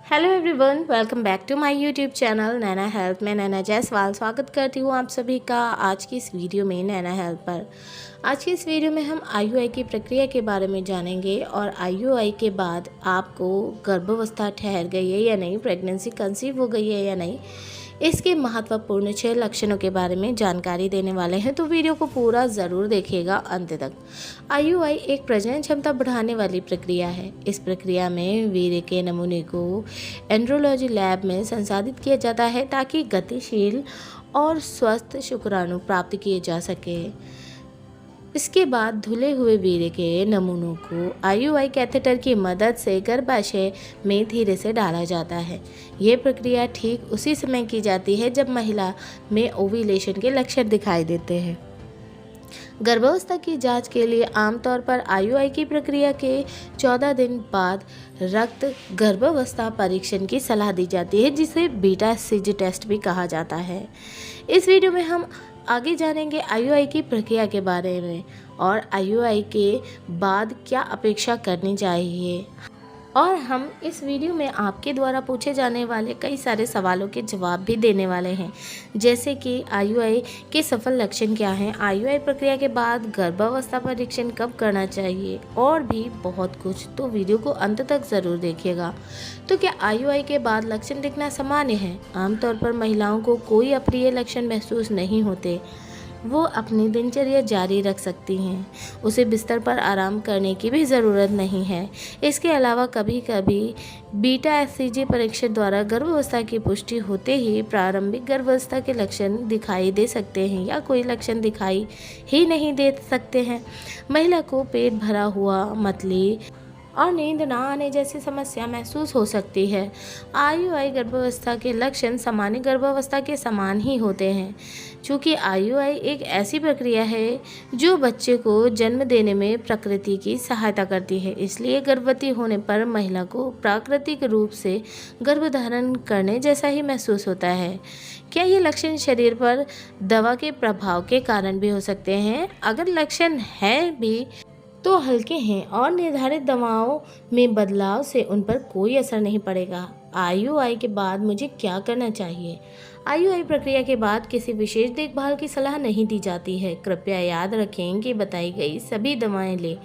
Hello everyone, welcome back to my YouTube channel Naina health में नैना जायसवाल स्वागत करती हूँ आप सभी का आज की इस वीडियो में नैना हेल्थ पर। आज की इस वीडियो में हम आईयूआई की प्रक्रिया के बारे में जानेंगे और आईयूआई के बाद आपको गर्भावस्था ठहर गई है या नहीं, प्रेगनेंसी कंसीव हो गई है या नहीं, इसके महत्वपूर्ण 6 लक्षणों के बारे में जानकारी देने वाले हैं, तो वीडियो को पूरा ज़रूर देखिएगा अंत तक। आईयूआई एक प्रजनन क्षमता बढ़ाने वाली प्रक्रिया है। इस प्रक्रिया में वीर्य के नमूने को एंड्रोलॉजी लैब में संसाधित किया जाता है ताकि गतिशील और स्वस्थ शुक्राणु प्राप्त किए जा सके। इसके बाद धुले हुए वीर्य के नमूनों को आईयूआई कैथेटर की मदद से गर्भाशय में धीरे से डाला जाता है। ये प्रक्रिया ठीक उसी समय की जाती है जब महिला में ओव्यूलेशन के लक्षण दिखाई देते हैं। गर्भावस्था की जांच के लिए आमतौर पर आईयूआई की प्रक्रिया के 14 दिन बाद रक्त गर्भावस्था परीक्षण की सलाह दी जाती है, जिसे बीटा एचसीजी टेस्ट भी कहा जाता है। इस वीडियो में हम आगे जानेंगे आईयूआई की प्रक्रिया के बारे में और आईयूआई के बाद क्या अपेक्षा करनी चाहिए, और हम इस वीडियो में आपके द्वारा पूछे जाने वाले कई सारे सवालों के जवाब भी देने वाले हैं, जैसे कि आईयूआई के सफल लक्षण क्या हैं, आईयूआई प्रक्रिया के बाद गर्भावस्था परीक्षण कब करना चाहिए और भी बहुत कुछ। तो वीडियो को अंत तक ज़रूर देखिएगा। तो क्या आईयूआई के बाद लक्षण दिखना सामान्य है? आमतौर पर महिलाओं को कोई अप्रिय लक्षण महसूस नहीं होते, वो अपनी दिनचर्या जारी रख सकती हैं। उसे बिस्तर पर आराम करने की भी ज़रूरत नहीं है। इसके अलावा कभी कभी बीटा एचसीजी परीक्षण द्वारा गर्भावस्था की पुष्टि होते ही प्रारंभिक गर्भावस्था के लक्षण दिखाई दे सकते हैं या कोई लक्षण दिखाई ही नहीं दे सकते हैं। महिला को पेट भरा हुआ, मतली और नींद ना आने जैसी समस्या महसूस हो सकती है। आईयूआई गर्भावस्था के लक्षण सामान्य गर्भावस्था के समान ही होते हैं। चूँकि आईयूआई एक ऐसी प्रक्रिया है जो बच्चे को जन्म देने में प्रकृति की सहायता करती है, इसलिए गर्भवती होने पर महिला को प्राकृतिक रूप से गर्भधारण करने जैसा ही महसूस होता है। क्या ये लक्षण शरीर पर दवा के प्रभाव के कारण भी हो सकते हैं? अगर लक्षण है भी तो हल्के हैं और निर्धारित दवाओं में बदलाव से उन पर कोई असर नहीं पड़ेगा। आईयूआई के बाद मुझे क्या करना चाहिए? आईयूआई प्रक्रिया के बाद किसी विशेष देखभाल की सलाह नहीं दी जाती है। कृपया याद रखें कि बताई गई सभी दवाएं लें।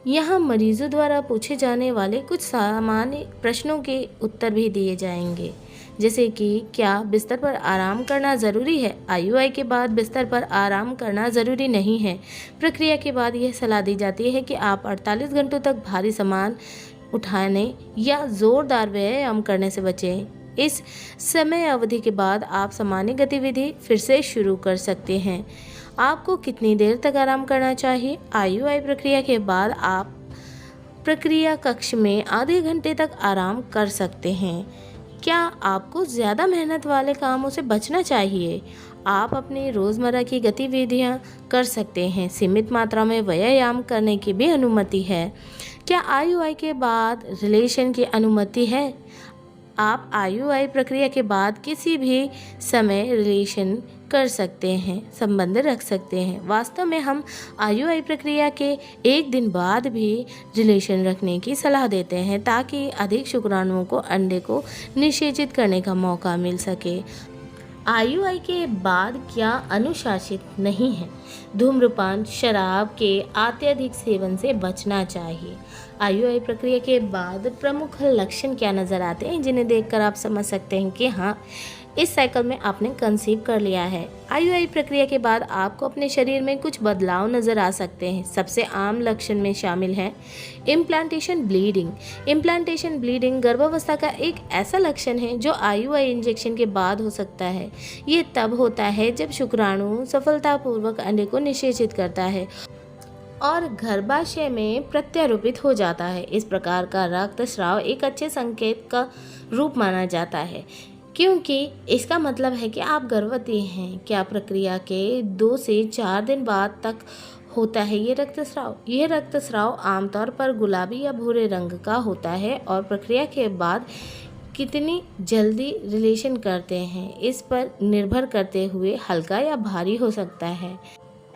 यहाँ मरीजों द्वारा पूछे जाने वाले कुछ सामान्य प्रश्नों के उत्तर भी दिए जाएंगे, जैसे कि क्या बिस्तर पर आराम करना ज़रूरी है? आईयूआई के बाद बिस्तर पर आराम करना ज़रूरी नहीं है। प्रक्रिया के बाद यह सलाह दी जाती है कि आप 48 घंटों तक भारी सामान उठाने या ज़ोरदार व्यायाम करने से बचें। इस समय अवधि के बाद आप सामान्य गतिविधि फिर से शुरू कर सकते हैं। आपको कितनी देर तक आराम करना चाहिए? आईयूआई प्रक्रिया के बाद आप प्रक्रिया कक्ष में आधे घंटे तक आराम कर सकते हैं। क्या आपको ज़्यादा मेहनत वाले कामों से बचना चाहिए? आप अपनी रोज़मर्रा की गतिविधियां कर सकते हैं। सीमित मात्रा में व्यायाम करने की भी अनुमति है। क्या आईयूआई के बाद रिलेशन की अनुमति है? आप आईयूआई प्रक्रिया के बाद किसी भी समय रिलेशन कर सकते हैं, संबंध रख सकते हैं। वास्तव में हम आईयूआई प्रक्रिया के 1 दिन बाद भी रिलेशन रखने की सलाह देते हैं ताकि अधिक शुक्राणुओं को अंडे को निषेचित करने का मौका मिल सके। आईयूआई के बाद क्या अनुशासित नहीं है? धूम्रपान, शराब के अत्यधिक सेवन से बचना चाहिए। आईयूआई प्रक्रिया के बाद प्रमुख लक्षण क्या नज़र आते हैं, जिन्हें देखकर आप समझ सकते हैं कि हाँ, इस साइकिल में आपने कंसीव कर लिया है। आईयूआई प्रक्रिया के बाद आपको अपने शरीर में कुछ बदलाव नज़र आ सकते हैं। सबसे आम लक्षण में शामिल हैं इम्प्लांटेशन ब्लीडिंग। इम्प्लांटेशन ब्लीडिंग गर्भावस्था का एक ऐसा लक्षण है जो आईयूआई इंजेक्शन के बाद हो सकता है। ये तब होता है जब शुक्राणु सफलतापूर्वक अंडे को निषेचित करता है और गर्भाशय में प्रत्यारोपित हो जाता है। इस प्रकार का रक्तस्राव एक अच्छे संकेत का रूप माना जाता है, क्योंकि इसका मतलब है कि आप गर्भवती हैं। क्या प्रक्रिया के 2 से 4 दिन बाद तक होता है ये रक्तस्राव? यह रक्तस्राव आमतौर पर गुलाबी या भूरे रंग का होता है और प्रक्रिया के बाद कितनी जल्दी रिलेशन करते हैं इस पर निर्भर करते हुए हल्का या भारी हो सकता है।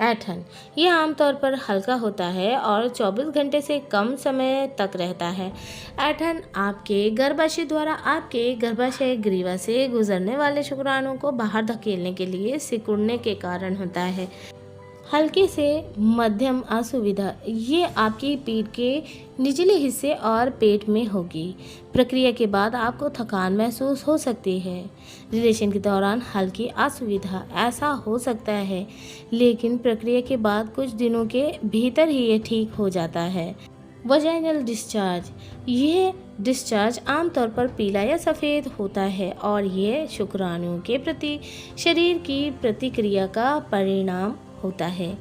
ऐंठन ये आमतौर पर हल्का होता है और 24 घंटे से कम समय तक रहता है। ऐंठन आपके गर्भाशय द्वारा आपके गर्भाशय ग्रीवा से गुजरने वाले शुक्राणुओं को बाहर धकेलने के लिए सिकुड़ने के कारण होता है। हल्की से मध्यम असुविधा ये आपकी पीठ के निचले हिस्से और पेट में होगी। प्रक्रिया के बाद आपको थकान महसूस हो सकती है। रिलेशन के दौरान हल्की असुविधा ऐसा हो सकता है, लेकिन प्रक्रिया के बाद कुछ दिनों के भीतर ही ये ठीक हो जाता है। वजाइनल डिस्चार्ज ये डिस्चार्ज आमतौर पर पीला या सफ़ेद होता है और ये शुक्राणुओं के प्रति शरीर की प्रतिक्रिया का परिणाम होता है।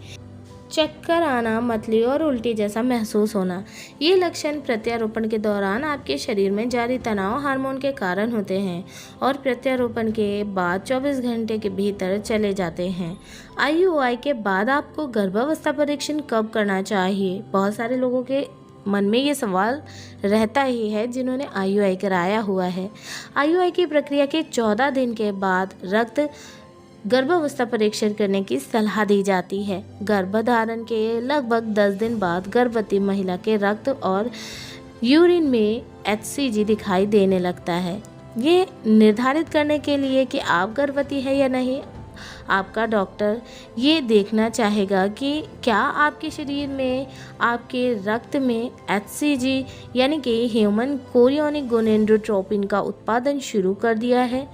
चक्कर आना, मतली और उल्टी जैसा महसूस होना ये लक्षण प्रत्यारोपण के दौरान आपके शरीर में जारी तनाव हार्मोन के कारण होते हैं और प्रत्यारोपण के बाद 24 घंटे के भीतर चले जाते हैं। IUI के बाद आपको गर्भावस्था परीक्षण कब करना चाहिए? बहुत सारे लोगों के मन में ये सवाल रहता ही है जिन्होंने IUI कराया हुआ है। IUI की प्रक्रिया के 14 दिन के बाद रक्त गर्भावस्था परीक्षण करने की सलाह दी जाती है। गर्भधारण के लगभग 10 दिन बाद गर्भवती महिला के रक्त और यूरिन में HCG दिखाई देने लगता है। ये निर्धारित करने के लिए कि आप गर्भवती है या नहीं, आपका डॉक्टर ये देखना चाहेगा कि क्या आपके शरीर में आपके रक्त में HCG यानी कि ह्यूमन कोरियोनिक गोनेडोट्रोपिन का उत्पादन शुरू कर दिया है।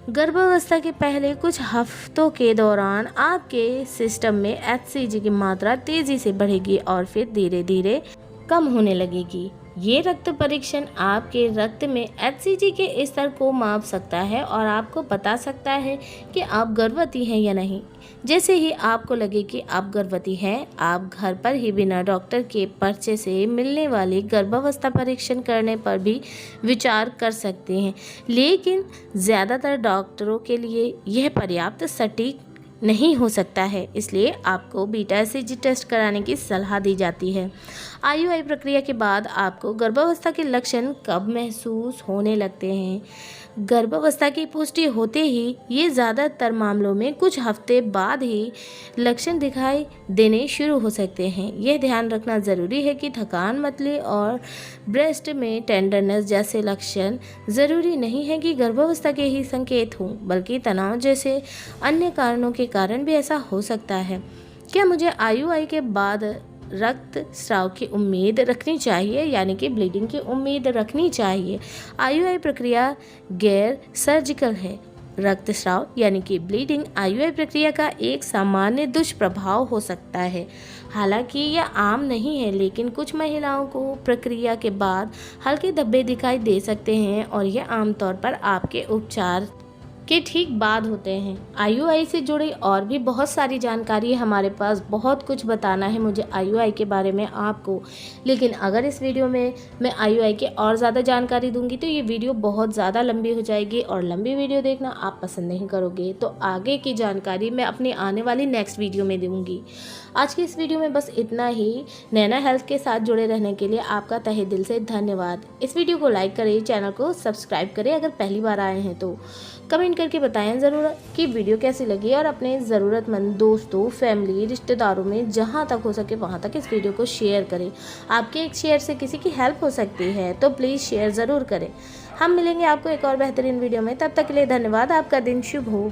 गर्भावस्था के पहले कुछ हफ्तों के दौरान आपके सिस्टम में HCG की मात्रा तेज़ी से बढ़ेगी और फिर धीरे धीरे कम होने लगेगी। ये रक्त परीक्षण आपके रक्त में HCG के स्तर को माप सकता है और आपको बता सकता है कि आप गर्भवती हैं या नहीं। जैसे ही आपको लगे कि आप गर्भवती हैं, आप घर पर ही बिना डॉक्टर के पर्चे से मिलने वाली गर्भावस्था परीक्षण करने पर भी विचार कर सकते हैं, लेकिन ज़्यादातर डॉक्टरों के लिए यह पर्याप्त सटीक नहीं हो सकता है, इसलिए आपको बीटा HCG टेस्ट कराने की सलाह दी जाती है। IUI प्रक्रिया के बाद आपको गर्भावस्था के लक्षण कब महसूस होने लगते हैं? गर्भावस्था की पुष्टि होते ही ये ज़्यादातर मामलों में कुछ हफ्ते बाद ही लक्षण दिखाई देने शुरू हो सकते हैं। यह ध्यान रखना ज़रूरी है कि थकान, मतली और ब्रेस्ट में टेंडरनेस जैसे लक्षण ज़रूरी नहीं है कि गर्भावस्था के ही संकेत हों, बल्कि तनाव जैसे अन्य कारणों के कारण भी ऐसा हो सकता है। क्या मुझे IUI के बाद रक्तस्राव की उम्मीद रखनी चाहिए, यानी कि ब्लीडिंग की उम्मीद रखनी चाहिए? IUI प्रक्रिया गैर सर्जिकल है। रक्तस्राव यानी कि ब्लीडिंग IUI प्रक्रिया का एक सामान्य दुष्प्रभाव हो सकता है। हालांकि यह आम नहीं है, लेकिन कुछ महिलाओं को प्रक्रिया के बाद हल्के धब्बे दिखाई दे सकते हैं और यह आमतौर पर आपके उपचार के ठीक बाद होते हैं। IUI से जुड़ी और भी बहुत सारी जानकारी हमारे पास, बहुत कुछ बताना है मुझे IUI के बारे में आपको, लेकिन अगर इस वीडियो में मैं IUI के और ज़्यादा जानकारी दूंगी तो ये वीडियो बहुत ज़्यादा लंबी हो जाएगी और लंबी वीडियो देखना आप पसंद नहीं करोगे, तो आगे की जानकारी मैं अपनी आने वाली नेक्स्ट वीडियो में दूँगी। आज की इस वीडियो में बस इतना ही। नैना हेल्थ के साथ जुड़े रहने के लिए आपका तहे दिल से धन्यवाद। इस वीडियो को लाइक करें, चैनल को सब्सक्राइब करें अगर पहली बार आए हैं तो। कमेंट करके बताएं ज़रूर कि वीडियो कैसी लगी और अपने ज़रूरतमंद दोस्तों, फैमिली, रिश्तेदारों में जहां तक हो सके वहां तक इस वीडियो को शेयर करें। आपके एक शेयर से किसी की हेल्प हो सकती है, तो प्लीज़ शेयर ज़रूर करें। हम मिलेंगे आपको एक और बेहतरीन वीडियो में, तब तक के लिए धन्यवाद। आपका दिन शुभ हो।